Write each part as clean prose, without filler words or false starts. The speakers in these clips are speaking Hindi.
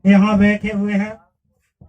यहाँ बैठे हुए हैं।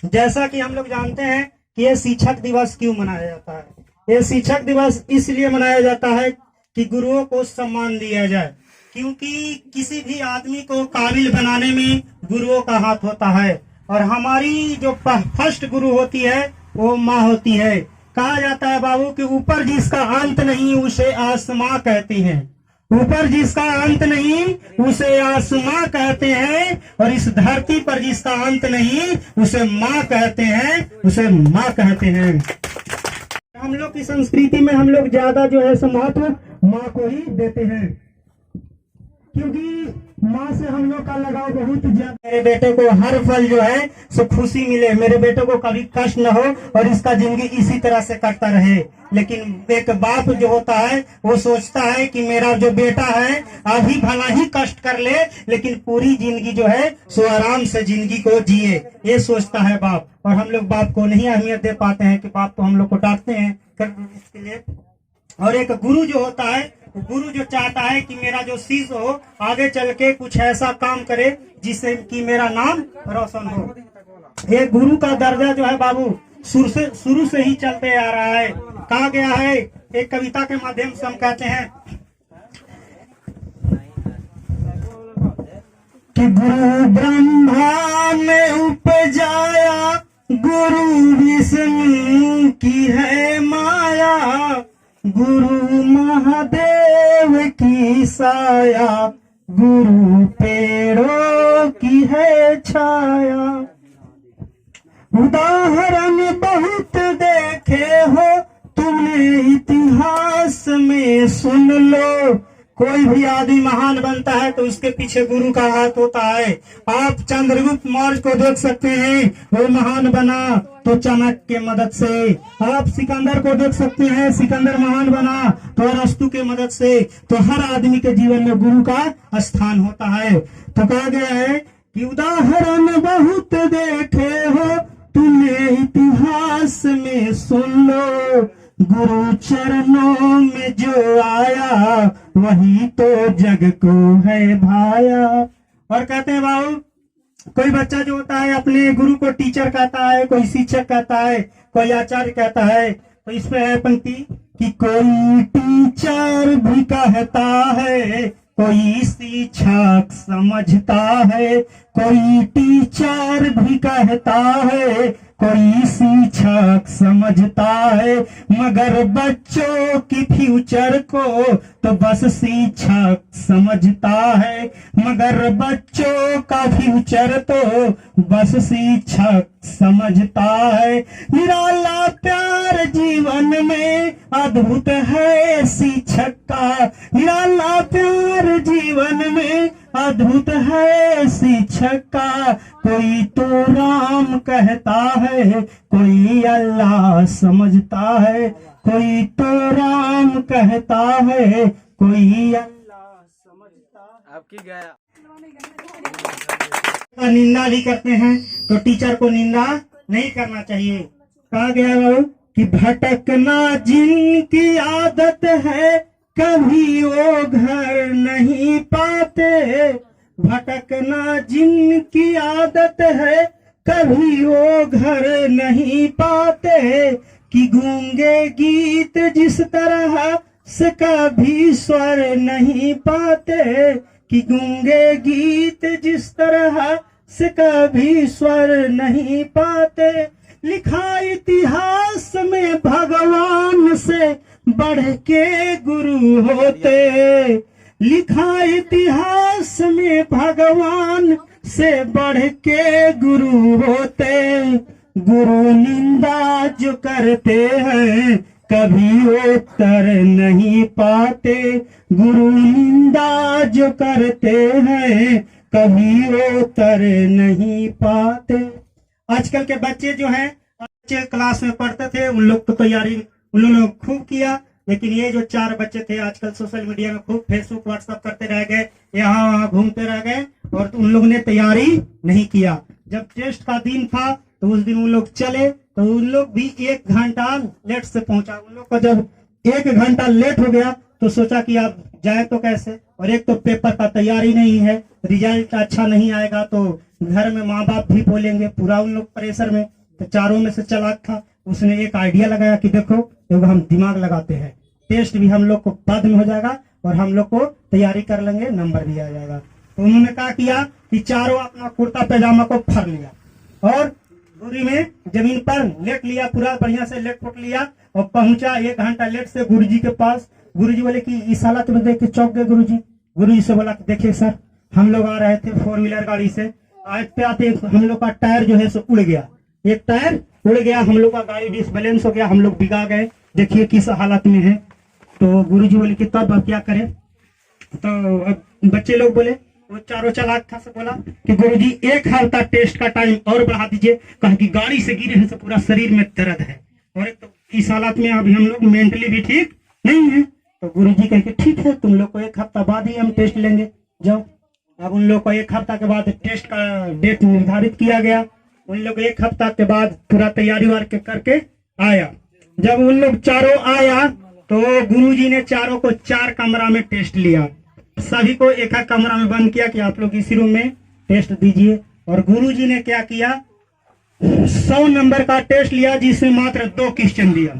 जैसा कि हम लोग जानते हैं कि ये शिक्षक दिवस क्यों मनाया जाता है। ये शिक्षक दिवस इसलिए मनाया जाता है कि गुरुओं को सम्मान दिया जाए, क्योंकि किसी भी आदमी को काबिल बनाने में गुरुओं का हाथ होता है। और हमारी जो फर्स्ट गुरु होती है वो माँ होती है। कहा जाता है बाबू कि ऊपर जिसका अंत नहीं उसे आसमां कहते हैं। ऊपर जिसका अंत नहीं उसे आसमां कहते हैं, और इस धरती पर जिसका अंत नहीं उसे माँ कहते हैं, उसे माँ कहते हैं। हम लोग की संस्कृति में हम लोग ज्यादा जो है महत्व माँ को ही देते हैं, क्योंकि माँ से हम लोग का लगाव बहुत ज्यादा। मेरे बेटे को हर पल जो है सो खुशी मिले, मेरे बेटे को कभी कष्ट न हो और इसका जिंदगी इसी तरह से कटता रहे। लेकिन एक बाप जो होता है वो सोचता है कि मेरा जो बेटा है अभी भला ही कष्ट कर ले, लेकिन पूरी जिंदगी जो है सो आराम से जिंदगी को जिए, ये सोचता है बाप। और हम लोग बाप को नहीं अहमियत दे पाते हैं कि बाप तो हम लोग को डांटते हैं इसके लिए। और एक गुरु जो होता है, गुरु जो चाहता है कि मेरा जो शिष्य हो आगे चल के कुछ ऐसा काम करे जिससे कि मेरा नाम रोशन हो। ये गुरु का दर्जा जो है बाबू शुरू से ही चलते आ रहा है। कहा गया है एक कविता के माध्यम से, हम कहते हैं कि गुरु ब्रह्मा में उपजाया, गुरु विष्णु की है माया, गुरु महादेव की साया, गुरु पेड़ों की है छाया। उदाहरण बहुत देखे हो तुमने, इतिहास में सुन लो। कोई भी आदमी महान बनता है तो उसके पीछे गुरु का हाथ होता है। आप चंद्रगुप्त मौर्य को देख सकते हैं, वो महान बना तो चाणक्य के मदद से। आप सिकंदर को देख सकते हैं, सिकंदर महान बना तो अरस्तु के मदद से। तो हर आदमी के जीवन में गुरु का स्थान होता है। तो कहा गया है कि उदाहरण बहुत देखे हो तुमने, इतिहास में सुन लो। गुरु चरणों में जो आया वही तो जग को है भाया। और कहते हैं बाबू, कोई बच्चा जो होता है अपने गुरु को टीचर कहता है, कोई शिक्षक कहता है, कोई आचार्य कहता है। तो इस पे है पंक्ति कि कोई टीचर भी कहता है, कोई शिक्षक समझता है, कोई टीचर भी कहता है, कोई शिक्षक समझता है, मगर बच्चों की फ्यूचर को तो बस शिक्षक समझता है, मगर बच्चों का फ्यूचर तो बस शिक्षक समझता है। निराला प्यार जीवन में अद्भुत है शिक्षक का, निराला प्यार जीवन में अद्भुत है शिक्षक का। कोई तो राम कहता है, कोई अल्लाह समझता है, कोई तो राम कहता है, कोई अल्लाह समझता है। आपकी गया निंदा भी करते हैं तो टीचर को निंदा नहीं करना चाहिए। कहा गया है कि भटकना जिनकी आदत है, कभी वो घर नहीं पाते। भटकना जिनकी आदत है, कभी वो घर नहीं पाते। कि गूंगे गीत जिस तरह से कभी स्वर नहीं पाते, कि गूंगे गीत जिस तरह से कभी स्वर नहीं पाते। लिखा इतिहास में भगवान से बढ़ के गुरु होते, लिखा इतिहास में भगवान से बढ़ के गुरु होते। गुरु निंदा जो करते हैं कभी उत्तर नहीं पाते, गुरु निंदा जो करते हैं कभी उत्तर नहीं पाते। आजकल के बच्चे जो हैं, बच्चे क्लास में पढ़ते थे उन लोग तो तैयारी उन लोगों ने खूब किया, लेकिन ये जो 4 बच्चे थे आजकल सोशल मीडिया में खूब फेसबुक व्हाट्सएप करते रह गए, यहाँ वहाँ घूमते रह गए, और उन लोगों ने तैयारी नहीं किया। जब टेस्ट का दिन था तो उस दिन उन लोग चले तो उन लोग भी 1 घंटा लेट से पहुंचा। उन लोग का जब 1 घंटा लेट हो गया तो सोचा कि आप जाए तो कैसे, और एक तो पेपर का तैयारी नहीं है, रिजल्ट अच्छा नहीं आएगा तो घर में माँ बाप भी बोलेंगे, पूरा उन लोग प्रेशर में। तो चारों में से चालाक था, उसने एक आइडिया लगाया कि देखो देखो हम दिमाग लगाते हैं, टेस्ट भी हम लोग को बाद में हो जाएगा और हम लोग को तैयारी कर लेंगे, नंबर भी आ जाएगा। तो उन्होंने क्या किया कि चारों अपना कुर्ता पैजामा को फाड़ लिया और दूरी में जमीन पर लेट लिया, पूरा बढ़िया से लेट पोट लिया और पहुंचा 1 घंटा लेट से गुरुजी के पास। गुरुजी बोले कि इस हालत में देख के चौंक गए गुरुजी। गुरुजी से बोला कि देखिए सर, हम लोग आ रहे थे 4 व्हीलर गाड़ी से, आते आते हम लोग का टायर जो है सो उड़ गया, एक टायर उड़ गया, हम लोग का गाड़ी डिसबैलेंस हो गया, हम लोग बिगा गए, देखिए किस हालत में है। तो गुरुजी बोले कि तब अब क्या करें। तो अब बच्चे लोग बोले, वो चारों चालाक था, से बोला कि गुरुजी 1 हफ्ता टेस्ट का टाइम और बढ़ा दीजिए, कहा कि गाड़ी से गिरे हैं तो पूरा शरीर में दर्द है और एक तो इस हालत में अभी हम लोग मेंटली भी ठीक नहीं है। तो गुरुजी कहे कि ठीक है, तुम लोग को 1 हफ्ता बाद ही हम टेस्ट लेंगे, जाओ। अब उन लोग को 1 हफ्ता के बाद टेस्ट का डेट निर्धारित किया गया। उन लोग 1 हफ्ता के बाद पूरा तैयारी वार के करके आया। जब उन लोग चारों आया तो गुरुजी ने चारों को 4 कमरा में टेस्ट लिया, सभी को एक कमरा में बंद किया कि आप लोग इसी रूम में टेस्ट दीजिए। और गुरुजी ने क्या किया, 100 नंबर का टेस्ट लिया, जिसमें मात्र 2 क्वेश्चन दिया,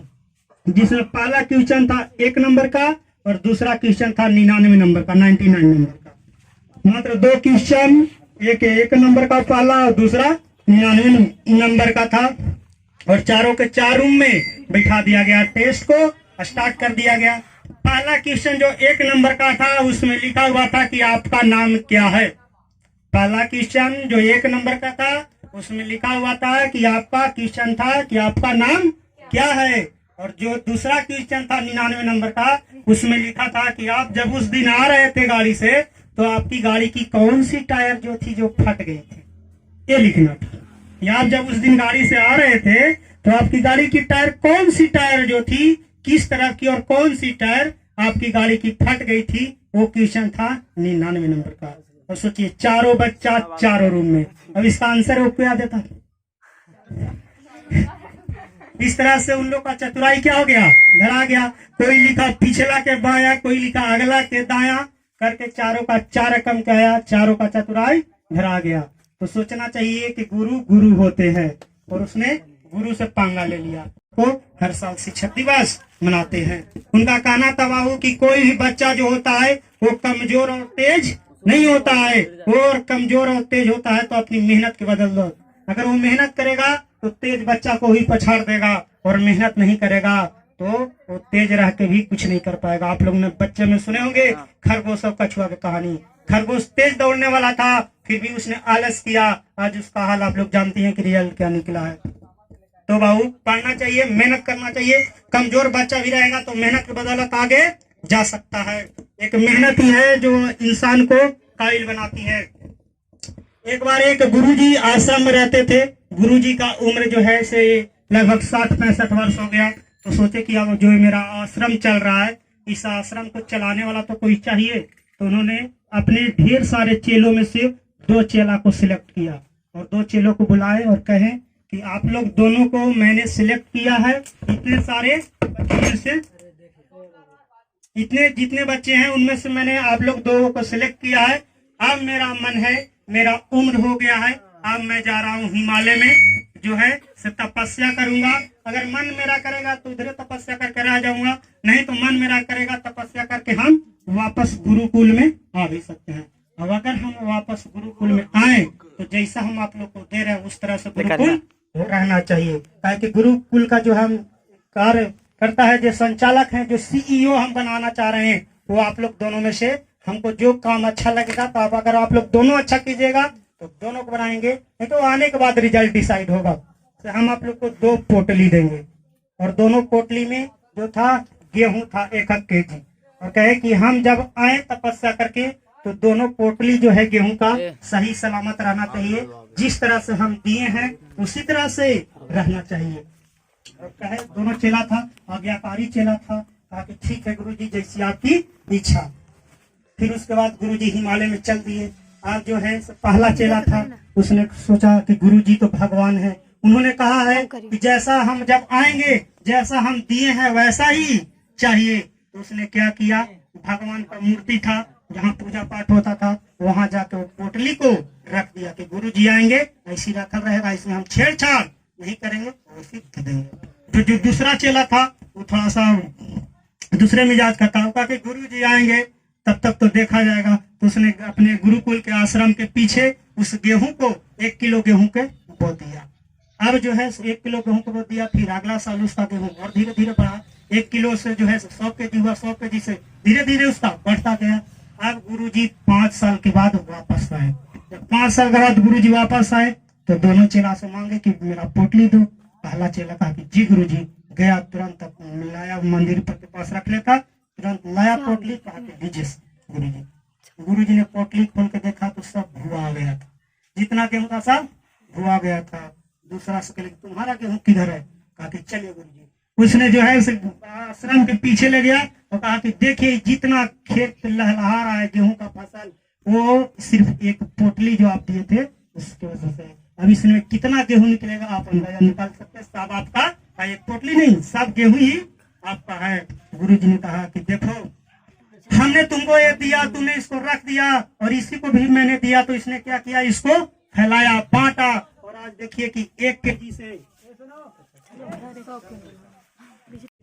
जिसमें पहला क्वेश्चन था 1 नंबर का और दूसरा क्वेश्चन था 99 नंबर का, 99 नंबर का। मात्र 2 क्वेश्चन, एक 1 नंबर का पहला और दूसरा 99 नंबर का था। और चारों के 4 रूम में बैठा दिया गया, टेस्ट को स्टार्ट कर दिया गया। पहला क्वेश्चन जो 1 नंबर का था उसमें लिखा हुआ था कि आपका नाम क्या है। पहला क्वेश्चन जो 1 नंबर का था उसमें लिखा हुआ था कि आपका क्वेश्चन था कि आपका नाम क्या है। और जो दूसरा क्वेश्चन था 99 नंबर का, उसमें लिखा था कि आप जब उस दिन आ रहे थे गाड़ी से तो आपकी गाड़ी की कौन सी टायर जो थी जो फट गई थी, ये लिखना था। या आप जब उस दिन गाड़ी से आ रहे थे तो आपकी गाड़ी की टायर कौन सी टायर जो थी, किस तरह की और कौन सी टायर आपकी गाड़ी की फट गई थी, वो क्वेश्चन था 99 नंबर का। और सोचिए चारों बच्चा चारों रूम में, अब इसका आंसर वो क्या देता। इस तरह से उन लोग का चतुराई क्या हो गया, धरा गया। कोई लिखा पिछला के बाया, कोई लिखा अगला के दाया, करके चारों का 4 रकम का आया, चारों का चतुराई धरा गया। तो सोचना चाहिए कि गुरु गुरु होते हैं, और उसने गुरु से पंगा ले लिया। को हर साल शिक्षक दिवस मनाते हैं। उनका कहना था बाबू कि कोई भी बच्चा जो होता है वो कमजोर और तेज नहीं होता है, और कमजोर और तेज होता है तो अपनी मेहनत के बदल दो। अगर वो मेहनत करेगा तो तेज बच्चा को ही पछाड़ देगा, और मेहनत नहीं करेगा तो वो तेज रह के भी कुछ नहीं कर पाएगा। आप लोग ने बच्चे में सुने होंगे खरगोश और कछुआ की कहानी। खरगोश तेज दौड़ने वाला था, फिर भी उसने आलस किया, आज उसका हाल आप लोग जानते हैं कि रिजल्ट क्या निकला है। तो बाबू पढ़ना चाहिए, मेहनत करना चाहिए। कमजोर बच्चा भी रहेगा तो मेहनत की बदौलत आगे जा सकता है। एक मेहनत ही है जो इंसान को काबिल बनाती है। एक बार एक गुरुजी आश्रम में रहते थे। गुरुजी का उम्र जो है से लगभग 60-65 वर्ष हो गया। तो सोचे कि अब जो मेरा आश्रम चल रहा है, इस आश्रम को चलाने वाला तो कोई चाहिए। तो उन्होंने अपने ढेर सारे चेलों में से 2 चेला को सिलेक्ट किया और 2 चेलों को बुलाए और कहे कि आप लोग दोनों को मैंने सिलेक्ट किया है, इतने सारे बच्चे से, इतने जितने बच्चे हैं उनमें से मैंने आप लोग 2 को सिलेक्ट किया है। अब मेरा मन है, मेरा उम्र हो गया है, अब मैं जा रहा हूँ हिमालय में जो है से तपस्या करूंगा। अगर मन मेरा करेगा तो उधर तपस्या करके रह जाऊंगा, नहीं तो मन मेरा करेगा तपस्या करके हम वापस गुरुकुल में आ भी सकते हैं। अब अगर हम वापस गुरुकुल में आए तो जैसा हम आप लोग को दे रहे हैं उस तरह से गुरुकुल रहना चाहिए। ताकि गुरुकुल का जो हम कार्य करता है, जो संचालक है, जो CEO हम बनाना चाह रहे हैं, वो आप लोग दोनों में से हमको जो काम अच्छा लगेगा, तो अगर आप लोग दोनों अच्छा कीजिएगा तो दोनों को बनाएंगे, नहीं तो आने के बाद रिजल्ट डिसाइड होगा। तो हम आप लोग को 2 पोटली देंगे और दोनों पोटली में जो था गेहूं था 1 केजी, और कहे कि हम जब आए तपस्या करके तो दोनों पोटली जो है गेहूं का सही सलामत रहना चाहिए। जिस तरह से हम दिए हैं उसी तरह से रहना चाहिए। और कहे दोनों चेला था, आज्ञाकारी चेला था, कहा कि ठीक है गुरुजी, जैसी आपकी इच्छा। फिर उसके बाद गुरुजी हिमालय में चल दिए। आज जो है पहला चेला था, उसने सोचा कि गुरुजी तो भगवान है। उन्होंने कहा है कि जैसा हम जब आएंगे, जैसा हम दिए हैं वैसा ही चाहिए। तो उसने क्या किया, भगवान का मूर्ति था जहाँ पूजा पाठ होता था, वहां जाके वो पोटली को रख दिया कि गुरु जी आएंगे ऐसी रखल रहेगा, इसमें हम छेड़छाड़ नहीं करेंगे, वैसे दे देंगे। जो दूसरा चेला था वो थोड़ा सा दूसरे मिजाज का था, कहा कि गुरु जी आएंगे तब तक तो देखा जाएगा। तो उसने अपने गुरुकुल के आश्रम के पीछे उस गेहूं को 1 किलो गेहूं के बो दिया। अब जो है 1 किलो गेहूं को बो दिया, फिर अगला साल उसका गेहूं और धीरे धीरे बढ़ा, 1 किलो से जो है 100 केजी हुआ, 100 केजी से धीरे धीरे उसका बढ़ता गया। अब गुरुजी 5 साल के बाद वापस आए। जब 5 साल के बाद गुरुजी वापस आए तो दोनों चेला से मांगे कि मेरा पोटली दो। पहला चेला कहा कि जी गुरुजी, गया तुरंत लाया, मंदिर पर के पास रख लेता, तुरंत लाया पोटली, कहा कि दीजिए गुरुजी। गुरुजी ने पोटली खोल के देखा तो सब भुआ गया था, जितना गेहूं था सब भुआ गया था। दूसरा से कहे तुम्हारा गेहूं किधर है, कहा कि चलिए गुरुजी। उसने जो है आश्रम के पीछे ले गया और कहा कि देखिए जितना खेत लहलहा रहा है गेहूं का फसल, वो सिर्फ एक पोटली जो आप दिए थे उसके वजह से। अब इसमें कितना गेहूं निकलेगा आप अंदाजा निकाल सकते हैं। सब आपका, एक पोटली नहीं, सब गेहूं ही आपका है। गुरुजी ने कहा कि देखो हमने तुमको ये दिया, तुमने इसको रख दिया, और इसी को भी मैंने दिया, तो इसने क्या किया, इसको फैलाया, बांटा, और आज देखिए कि 1 केजी से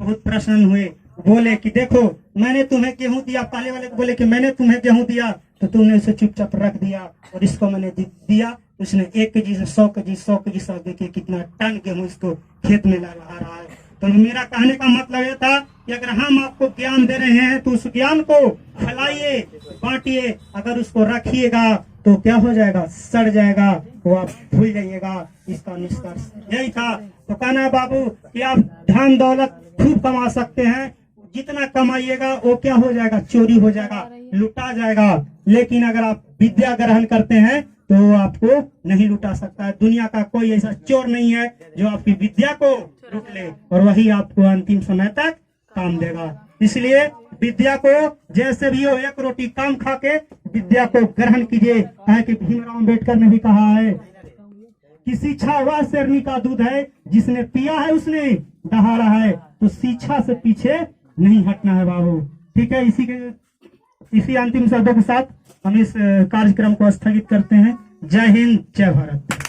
बहुत प्रसन्न हुए। बोले कि देखो मैंने तुम्हें गेहूं दिया, पहले वाले को बोले कि मैंने तुम्हें गेहूं दिया तो तुमने इसे चुपचाप रख दिया, और इसको मैंने दिया, उसने 1 केजी से 100 केजी 100 केजी से देखिए कितना टन गेहूं इसको खेत में ला रहा है। तो मेरा कहने का मतलब ये था कि अगर हम आपको ज्ञान दे रहे हैं तो उस ज्ञान को फैलाइए, बांटिए। अगर उसको रखिएगा तो क्या हो जाएगा, सड़ जाएगा, वो आप भूल जाइएगा। इसका निष्कर्ष यही था। तो कहना बाबू कि आप धन दौलत खूब कमा सकते हैं, जितना कमाइएगा वो क्या हो जाएगा, चोरी हो जाएगा, लुटा जाएगा। लेकिन अगर आप विद्या ग्रहण करते हैं तो वो आपको नहीं लुटा सकता है। दुनिया का कोई ऐसा चोर नहीं है जो आपकी विद्या को लूट ले, और वही आपको अंतिम समय तक काम देगा। इसलिए विद्या को जैसे भी हो, 1 रोटी कम खा के विद्या को ग्रहण कीजिए। कि भीमराव अम्बेडकर ने भी कहा है कि शिक्षा वह शेरनी का दूध है, जिसने पिया है उसने दहाड़ा है। तो शिक्षा से पीछे नहीं हटना है बाबू। ठीक है, इसी अंतिम शब्दों के साथ हम इस कार्यक्रम को स्थगित करते हैं। जय हिंद, जय भारत।